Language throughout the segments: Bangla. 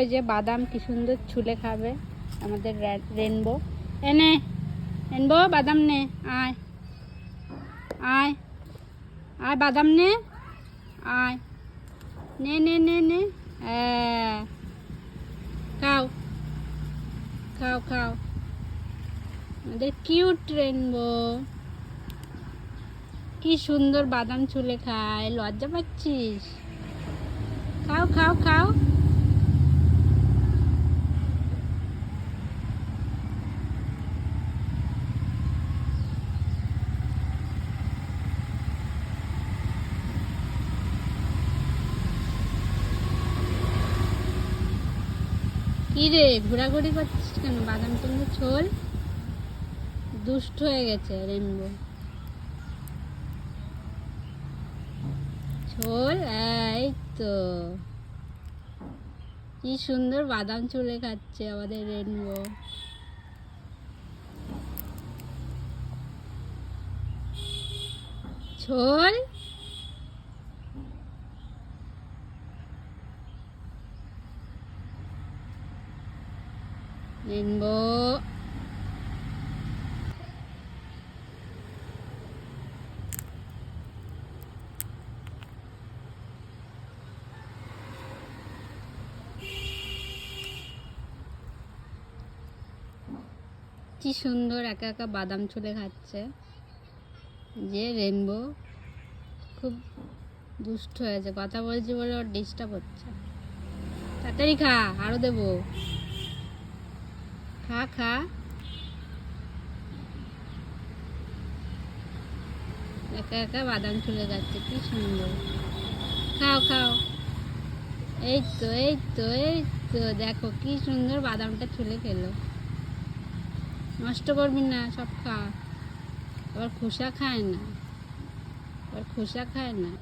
ওই যে বাদাম কি সুন্দর ছুলে খাবে আমাদের রেনবো। এনে রেনবো বাদাম নে, আয় আয় আয় বাদাম নে, আয় নে নে নে নে, খাও খাও খাও। আমাদের কিউট রেনবো কি সুন্দর বাদাম ছুলে খায়, লজ্জা পাচ্ছিস? খাও খাও খাও। কি রে ঘোরাঘুরি করছিস কেন? বাদাম কিন্তু ছোল, দুষ্ট হয়ে গেছে রেনবো। ছোল, এই তো কি সুন্দর বাদাম চুলে খাচ্ছে আমাদের রেনবো। ছোল, রেনবো কি সুন্দর একা একা বাদাম ছুলে খাচ্ছে। যে রেনবো খুব দুষ্ট হয়েছে, কথা বলছি বলে ওর ডিস্টার্ব হচ্ছে। তাড়াতাড়ি খা, আরো দেবো, খা খা। একা একা বাদাম ছুলে যাচ্ছে, কি সুন্দর। খাও খাও, এই তো এই তো এই তো, দেখো কি সুন্দর বাদামটা ছুলে খেলো। নষ্ট করবি না, সব খা। আবার খোসা খায় না, আবার খোসা খায় না।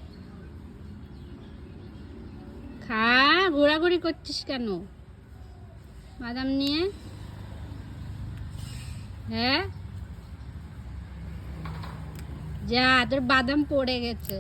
খা, ঘোরাঘুরি করছিস কেন বাদাম নিয়ে? হ্যাঁ, যা, তোর বাদাম পড়ে গেছে।